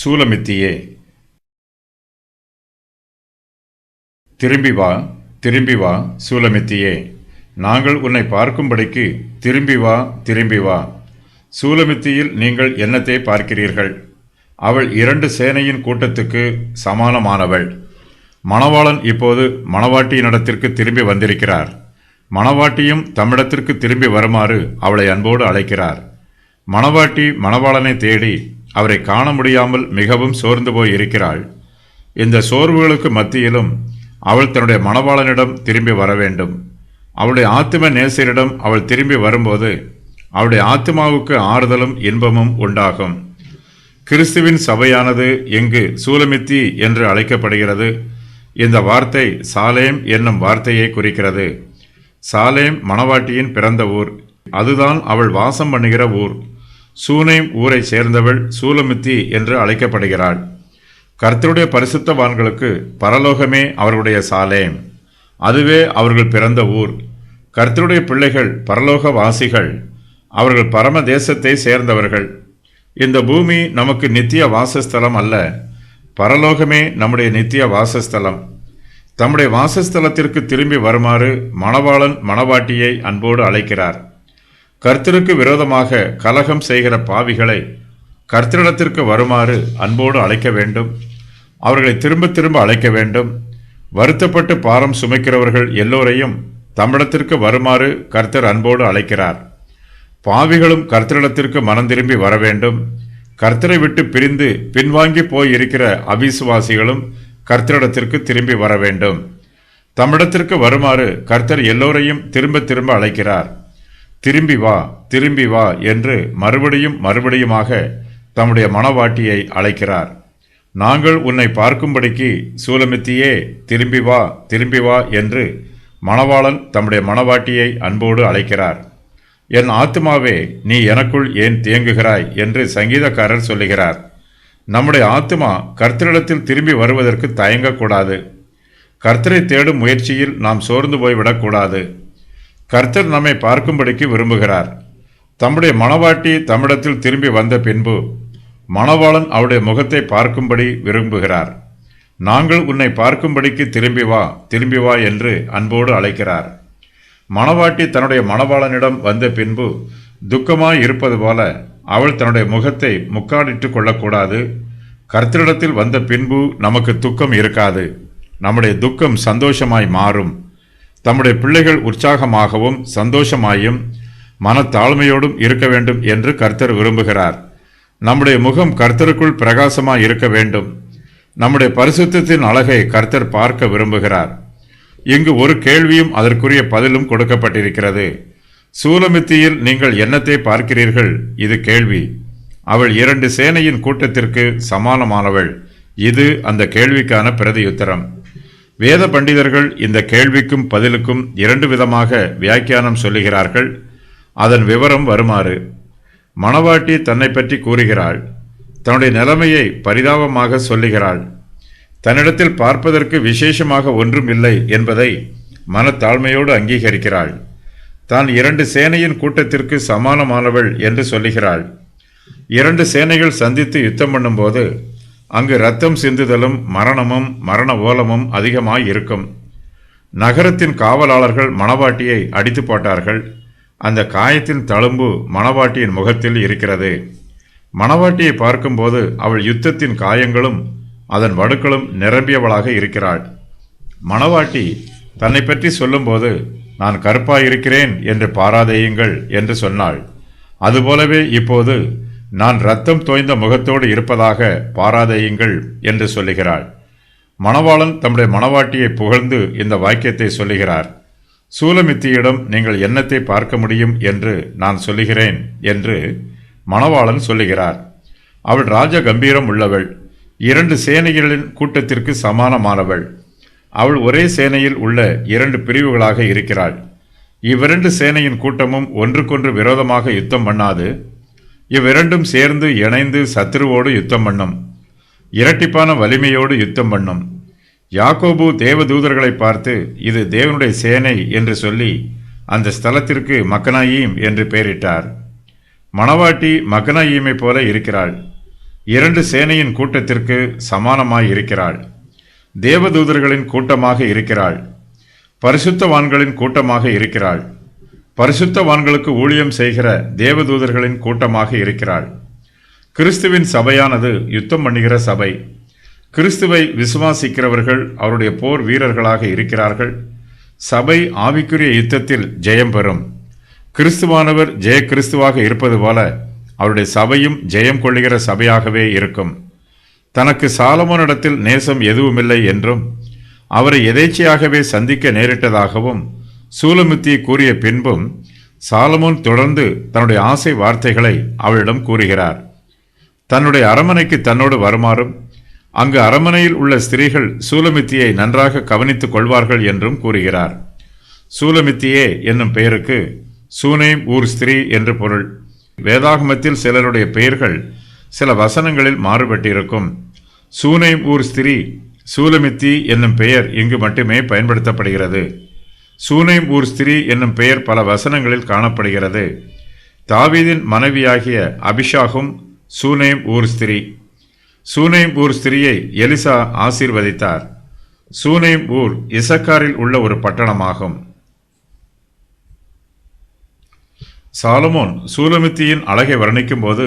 சூலமித்தியே, திரும்பி வா, திரும்பி வா. சூலமித்தியே, நாங்கள் உன்னை பார்க்கும்படிக்கு திரும்பி வா, திரும்பி வா. சூலமித்தியில் நீங்கள் என்னத்தை பார்க்கிறீர்கள்? அவள் 2 சேனையின் கூட்டத்துக்கு சமானமானவள். மணவாளன் இப்போது மணவாட்டியினிடத்திற்கு திரும்பி வந்திருக்கிறார். மணவாட்டியும் தம்மிடத்திற்கு திரும்பி வருமாறு அவளை அன்போடு அழைக்கிறார். மணவாட்டி மணவாளனை தேடி அவரை காண முடியாமல் மிகவும் சோர்ந்து போய் இருக்கிறாள். இந்த சோர்வுகளுக்கு மத்தியிலும் அவள் தன்னுடைய மணவாளனிடம் திரும்பி வர வேண்டும். அவளுடைய ஆத்தும நேசரிடம் அவள் திரும்பி வரும்போது அவளுடைய ஆத்மாவுக்கு ஆறுதலும் இன்பமும் உண்டாகும். கிறிஸ்துவின் சபையானது எங்கு சூலமித்தி என்று அழைக்கப்படுகிறது. இந்த வார்த்தை சாலேம் என்னும் வார்த்தையை குறிக்கிறது. சாலேம் மணவாட்டியின் பிறந்த ஊர். அதுதான் அவள் வாசம் பண்ணுகிற ஊர். சூனேம் ஊரை சேர்ந்தவள் சூலமித்தி என்று அழைக்கப்படுகிறாள். கர்த்தருடைய பரிசுத்தவான்களுக்கு பரலோகமே அவர்களுடைய சாலேம். அதுவே அவர்கள் பிறந்த ஊர். கர்த்தருடைய பிள்ளைகள் பரலோக வாசிகள். அவர்கள் பரம தேசத்தை சேர்ந்தவர்கள். இந்த பூமி நமக்கு நித்திய வாசஸ்தலம் அல்ல. பரலோகமே நம்முடைய நித்திய வாசஸ்தலம். தம்முடைய வாசஸ்தலத்திற்கு திரும்பி வருமாறு மணவாளன் மணவாட்டியை அன்போடு அழைக்கிறார். கர்த்தருக்கு விரோதமாக கலகம் செய்கிற பாவிகளை கர்த்தரிடத்திற்கு வருமாறு அன்போடு அழைக்க வேண்டும். அவர்களை திரும்ப திரும்ப அழைக்க வேண்டும். வருத்தப்பட்டு பாரம் சுமைக்கிறவர்கள் எல்லோரையும் தம்மிடத்திற்கு வருமாறு கர்த்தர் அன்போடு அழைக்கிறார். பாவிகளும் கர்த்தரிடத்திற்கு மனம் திரும்பி வர வேண்டும். கர்த்தரை விட்டு பிரிந்து பின்வாங்கி போய் இருக்கிற அவிசுவாசிகளும் கர்த்தரிடத்திற்கு திரும்பி வர வேண்டும். தம்மிடத்திற்கு வருமாறு கர்த்தர் எல்லோரையும் திரும்ப திரும்ப அழைக்கிறார். திரும்பி வா, திரும்பி வா என்று மறுபடியும் மறுபடியுமாக தம்முடைய மணவாட்டியை அழைக்கிறார். நாங்கள் உன்னை பார்க்கும்படிக்கு சூலமித்தியே, திரும்பி வா, திரும்பி வா என்று மணவாளன் தம்முடைய மணவாட்டியை அன்போடு அழைக்கிறார். என் ஆத்துமாவே, நீ எனக்குள் ஏன் தேங்குகிறாய் என்று சங்கீதக்காரர் சொல்லுகிறார். நம்முடைய ஆத்துமா கர்த்தரிடத்தில் திரும்பி வருவதற்கு தயங்கக்கூடாது. கர்த்தரை தேடும் முயற்சியில் நாம் சோர்ந்து போய்விடக்கூடாது. கர்த்தர் நம்மை பார்க்கும்படிக்கு விரும்புகிறார். தம்முடைய மணவாட்டி தம்மிடத்தில் திரும்பி வந்த பின்பு மணவாளன் அவருடைய முகத்தை பார்க்கும்படி விரும்புகிறார். நாங்கள் உன்னை பார்க்கும்படிக்கு திரும்பி வா, திரும்பி வா என்று அன்போடு அழைக்கிறார். மணவாட்டி தன்னுடைய மணவாளனிடம் வந்த பின்பு துக்கமாய் இருப்பது போல அவள் தன்னுடைய முகத்தை முக்காடிட்டு கொள்ளக்கூடாது. கர்த்தரிடத்தில் வந்த பின்பு நமக்கு துக்கம் இருக்காது. நம்முடைய துக்கம் சந்தோஷமாய் மாறும். தம்முடைய பிள்ளைகள் உற்சாகமாகவும் சந்தோஷமாயும் மனத்தாழ்மையோடும் இருக்க வேண்டும் என்று கர்த்தர் விரும்புகிறார். நம்முடைய முகம் கர்த்தருக்குள் பிரகாசமாய் இருக்க வேண்டும். நம்முடைய பரிசுத்தத்தின் அழகை கர்த்தர் பார்க்க விரும்புகிறார். இங்கு ஒரு கேள்வியும் அதற்குரிய பதிலும் கொடுக்கப்பட்டிருக்கிறது. சூலமித்தியில் நீங்கள் என்னத்தை பார்க்கிறீர்கள்? இது கேள்வி. அவள் 2 சேனையின் கூட்டத்திற்கு சமானமானவள். இது அந்த கேள்விக்கான பிரதியுத்தரம். வேத பண்டிதர்கள் இந்த கேள்விக்கும் பதிலுக்கும் 2 விதமாக வியாக்கியானம் சொல்லுகிறார்கள். அதன் விவரம் வருமாறு: மணவாட்டி தன்னை பற்றி கூறுகிறாள். தன்னுடைய நிலைமையை பரிதாபமாக சொல்லுகிறாள். தன்னிடத்தில் பார்ப்பதற்கு விசேஷமாக ஒன்றும் இல்லை என்பதை மனத்தாழ்மையோடு அங்கீகரிக்கிறாள். தான் 2 சேனையின் கூட்டத்திற்கு சமானமானவள் என்று சொல்லுகிறாள். 2 சேனைகள் சந்தித்து யுத்தம் பண்ணும்போது அங்கு இரத்தம் சிந்துதலும் மரணமும் மரண ஓலமும் அதிகமாய் இருக்கும். நகரத்தின் காவலாளர்கள் மணவாட்டியை அடித்து போட்டார்கள். அந்த காயத்தின் தழும்பு மணவாட்டியின் முகத்தில் இருக்கிறது. மணவாட்டியை பார்க்கும்போது அவள் யுத்தத்தின் காயங்களும் அதன் வடுக்களும் நிரம்பியவளாக இருக்கிறாள். மணவாட்டி தன்னை பற்றி சொல்லும்போது, நான் கருப்பாயிருக்கிறேன் என்று பாராதேயுங்கள் என்று சொன்னாள். அதுபோலவே இப்போது நான் இரத்தம் தோய்ந்த முகத்தோடு இருப்பதாக பாராதேயுங்கள் என்று சொல்லுகிறாள். மணவாளன் தம்முடைய மணவாட்டியை புகழ்ந்து இந்த வாக்கியத்தை சொல்லுகிறார். சூலமித்தியிடம் நீங்கள் என்னத்தை பார்க்க முடியும் என்று நான் சொல்லுகிறேன் என்று மணவாளன் சொல்லுகிறார். அவள் ராஜ கம்பீரம் உள்ளவள். 2 சேனைகளின் கூட்டத்திற்கு சமானமானவள். அவள் ஒரே சேனையில் உள்ள 2 பிரிவுகளாக இருக்கிறாள். இவ்விரண்டு சேனையின் கூட்டமும் ஒன்றுக்கொன்று விரோதமாக யுத்தம் பண்ணாது. இவ்விரண்டும் சேர்ந்து இணைந்து சத்துருவோடு யுத்தம் பண்ணும். இரட்டிப்பான வலிமையோடு யுத்தம் பண்ணும். யாக்கோபு தேவதூதர்களை பார்த்து, இது தேவனுடைய சேனை என்று சொல்லி அந்த ஸ்தலத்திற்கு மக்கனாயீம் என்று பெயரிட்டார். மணவாட்டி மக்கனாயீமை போல இருக்கிறாள். 2 சேனையின் கூட்டத்திற்கு சமானமாய் இருக்கிறாள். தேவதூதர்களின் கூட்டமாக இருக்கிறாள். பரிசுத்தவான்களின் கூட்டமாக இருக்கிறாள். பரிசுத்தவான்களுக்கு ஊழியம் செய்கிற தேவதூதர்களின் கூட்டமாக இருக்கிறாள். கிறிஸ்துவின் சபையானது யுத்தம் பண்ணுகிற சபை. கிறிஸ்துவை விசுவாசிக்கிறவர்கள் அவருடைய போர் வீரர்களாக இருக்கிறார்கள். சபை ஆவிக்குரிய யுத்தத்தில் ஜெயம் பெறும். கிறிஸ்துவானவர் ஜெய கிறிஸ்துவாக இருப்பது போல அவருடைய சபையும் ஜெயம் கொள்ளுகிற சபையாகவே இருக்கும். தனக்கு சாலமோனிடத்தில் நேசம் எதுவுமில்லை என்றும் அவரை எதேச்சையாகவே சந்திக்க நேரிட்டதாகவும் சூலமித்தி கூறிய பின்பும் சாலமோன் தொடர்ந்து தன்னுடைய ஆசை வார்த்தைகளை அவளிடம் கூறுகிறார். தன்னுடைய அரமனைக்கு தன்னோடு வருமாறும் அங்கு அரமனையில் உள்ள ஸ்திரீகள் சூலமித்தியை நன்றாக கவனித்துக் கொள்வார்கள் என்றும் கூறுகிறார். சூலமித்தியே என்னும் பெயருக்கு சூனேம் ஊர் ஸ்திரீ என்று பொருள். வேதாகமத்தில் சிலருடைய பெயர்கள் சில வசனங்களில் மாறுபட்டிருக்கும். சூனேம் ஊர் ஸ்திரீ சூலமித்தி என்னும் பெயர் இங்கு மட்டுமே பயன்படுத்தப்படுகிறது. சூனேம் ஊர் ஸ்திரீ என்னும் பெயர் பல வசனங்களில் காணப்படுகிறது. தாவீதின் மனைவியாகிய அபிஷாகும் சூனேம் ஊர் ஸ்திரீ. சூனேம் ஊர் ஸ்திரியை எலிசா ஆசீர்வதித்தார். சூனேம் ஊர் இசக்காரில் உள்ள ஒரு பட்டணமாகும். சாலமோன் சூலமித்தியின் அழகை வர்ணிக்கும் போது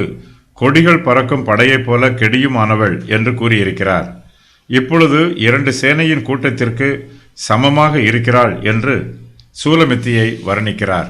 கொடிகள் பறக்கும் படையைப் போல கெடியுமானவள் என்று கூறியிருக்கிறார். இப்பொழுது 2 சேனையின் கூட்டத்திற்கு சமமாக இருக்கிறாள் என்று சூலமித்தியை வர்ணிக்கிறார்.